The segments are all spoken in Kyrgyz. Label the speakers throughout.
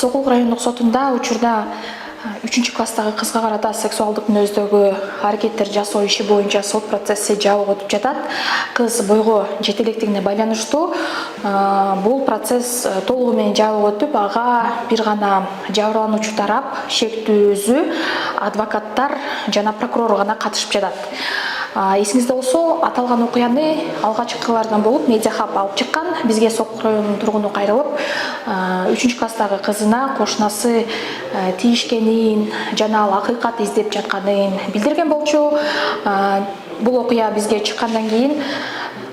Speaker 1: Сокул райондук сотунда учурда 3-класстагы кызга карата сексуалдык мүнөздөгү аракеттер жасоо иши боюнча сот процесси жабык өтүп жатат. Кыз бойго жете электигине байланыштуу бул процесс толугу менен жабык өтүп, ага бир гана жабырлануучу тарап, шектүү өзү, адвокаттар жана прокурор гана катышып жатат. Эсиңизде болсо, аталган окуяны алгачкылардан болуп Медиахаб алып чыккан. Бизге Сокул районунун тургуну кайрылып, 3-класстагы кызына кошунасы тийишкенин жана ал акыйкат издеп жатканын билдирген болчу. Бул окуя бизге чыккандан кийин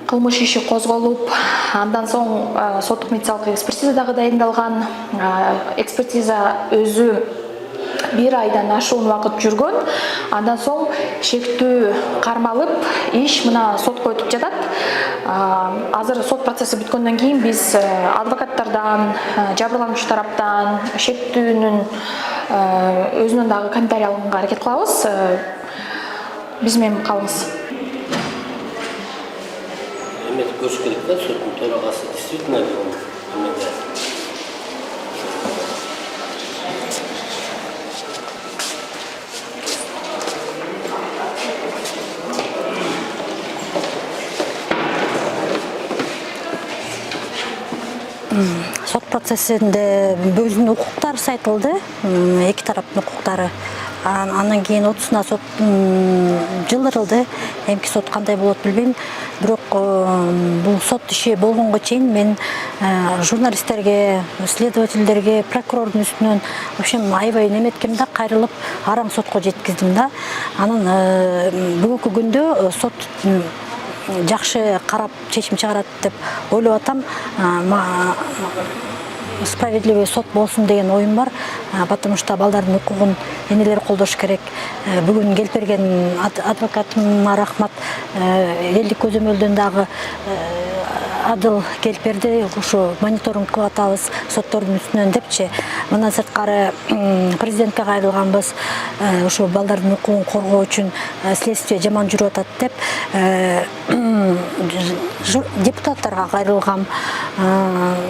Speaker 1: кылмыш иши козголуп, андан соң соттук медициналык экспертиза дагы дайындалган. Экспертиза өзү 1 айдан ашуун убакыт жүргөн. Андан соң шектүү кармалып, иш мына сотко өтүп жатат. Азыр сот процесси бүткөндөн кийин биз адвокаттардан, жабырлануучу тараптан, шектүүнүн өзүнөн дагы комментарий алганга аракет кылабыз. Биз менен калыңыз.
Speaker 2: Эметип көрүш керек да, соттун төрагасы действительно
Speaker 3: Сот процессинде өзүнүн укуктары айтылды, эки тараптын укуктары. Андан кийин 30-на сот жылдырылды. Эмки сот кандай болот билбейм. Бирок бул сот иши болгонго чейин мен журналисттерге, следовательдерге, прокурордун үстүнөн в общем аябай неметкем да, кайрылып араң сотко жеткиздим да. Анан бүгүнкү күндө сот жакшы карап чечим чыгарат деп ойлоп атам. Справедливый сот болсун деген оюм бар, потому что балдардын укугун энелер колдош керек. Бүгүн келип берген адвокатыма рахмат, элдик көзөмөлдөн дагы адыл келип берди. Ушу мониторинг кылып атабыз соттордун үстүнөн депчи. Мындан сырткары президентке кайрылганбыз, ушу балдардын укугун коргоо үчүн следствие жаман жүрүп атат деп депутаттарга кайрылгам.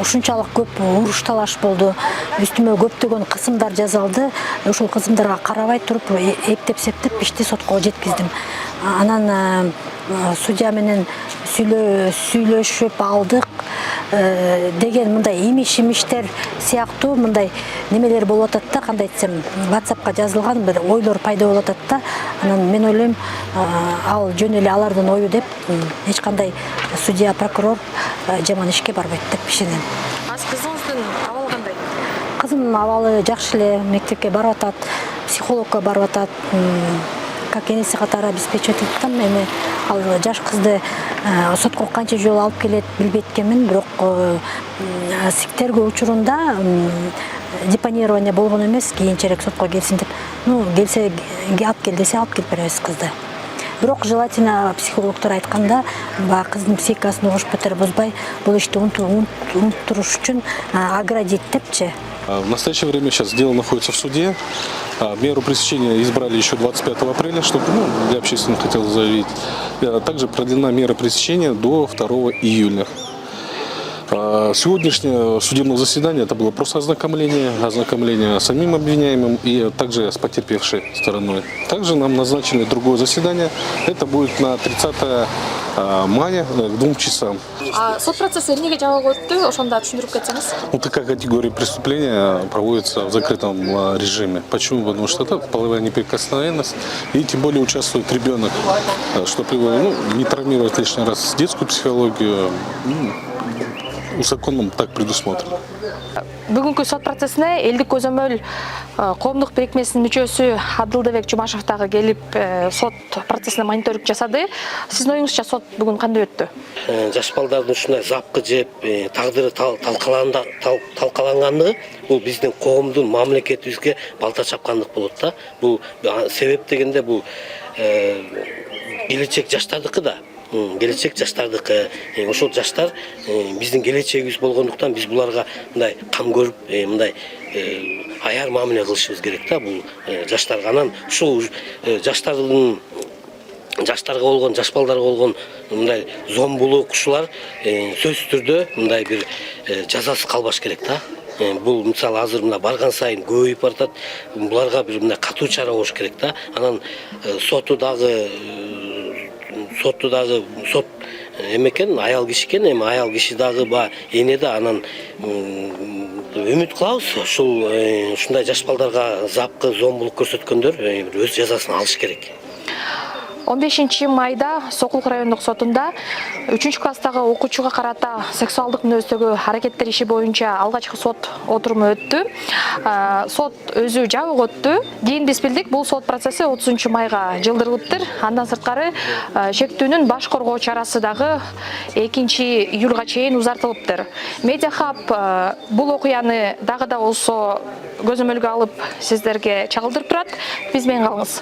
Speaker 3: Ушунчалык көп уруш талаш болду. Үстүмө көптөгөн кысымдар жазылды. Ушул кысымдарга карабай туруп эптеп-септеп ишти сотко жеткиздим. Анан судья менен сүйлөшүп алдык деген мындай имиш-имиштер сыяктуу мындай немелер болуп атат да, кандай айтсам, WhatsAppка жазылган бир ойлор пайда болуп атат да. Анан мен ойлойм, ал жөн эле алардын ою деп, эч кандай судья, прокурор жаман ишке барбайт деп ишенем.
Speaker 1: Кызыңыздын абалы кандай?
Speaker 3: Кызымдын абалы жакшы эле, мектепке барып атат, психологко барып атат. Как энеси катары обеспечивать этип атам. Эми ал жаш кызды сотко канча жолу алып келет билбейт экенмин, бирок тергөө учурунда депонирование болгон эмес, кийинчерээк сотко келсин деп. Келсе алып кел десе алып келип беребиз кызды. Бирок желательно психологдор айтканда, кыздын психикасын угуш бетер бузбай, бул ишти унуттуруш үчүн оградить депчи.
Speaker 4: В настоящее время сейчас дело находится в суде. Меру пресечения избрали еще 25 апреля, чтобы для общественных хотел заявить. Также продлена мера пресечения до 2 июля. Сегодняшнее судебное заседание это было просто ознакомление с самим обвиняемым и также с потерпевшей стороной. Также нам назначили другое заседание. Это будет на 30 мая к 2 часам.
Speaker 1: Сот процесси эмнеге жабык өттү? Ошондо түшүндүрүп кетсеңиз.
Speaker 4: Такая категория преступления проводится в закрытом режиме. Почему? Потому что это половая неприкосновенность и тем более участвует ребенок, что не травмировать лишний раз детскую психологию. Законом так предусмотрено.
Speaker 1: Бүгүнкү сот процессине элдик көзөмөл коомдук бирикмесинин мүчөсү Адылбек Жумашев дагы келип сот процессине мониторинг жасады. Сиздин оюңузча сот бүгүн кандай өттү?
Speaker 2: Жаш балдардын ушундай запкы жеп, тагдыры талкалангандыгы бул биздин коомдун, мамлекетибизге балта чапкандык болот да. Бул себеп дегенде бул келечек жаштардыкы да. Келечек жаштардыкы. Ошол жаштар биздин келечегибиз болгондуктан биз буларга мындай кам көрүп, мындай аяр мамиле кылышыбыз керек да. Бул жаштарга анан ушул жаштарга болгон, жаш балдарга болгон мындай зомбулук ушулар сөзсүз түрдө мындай бир жазасыз калбаш керек да. бул мисалы азыр мына барган сайын көбөйүп баратат. Буларга бир мына катуу чара болуш керек да. Анан сот экен аял киши экен, эми аял киши дагы эне да анан үмүт кылабыз ушундай жаш балдарга запкы зомбулук көрсөткөндөр өз жазасын алыш керек.
Speaker 1: 15 майда Сокулук райондук сотунда 3-класстагы окуучуга карата сексуалдык мүнөздөгү аракеттер иши боюнча алгачкы сот отуруму өттү. Сот өзү жабык өттү. Кийин биз билдик, бул сот процесси 30 майга жылдырылыптыр. Андан сырткары шектүүнүн баш коргоо чарасы дагы 2-июлга чейин узартылыптыр. Медиа Хаб бул окуяны дагы да болсо көзөмөлгө алып сиздерге чагылдырып турат. Биз менен калыңыз.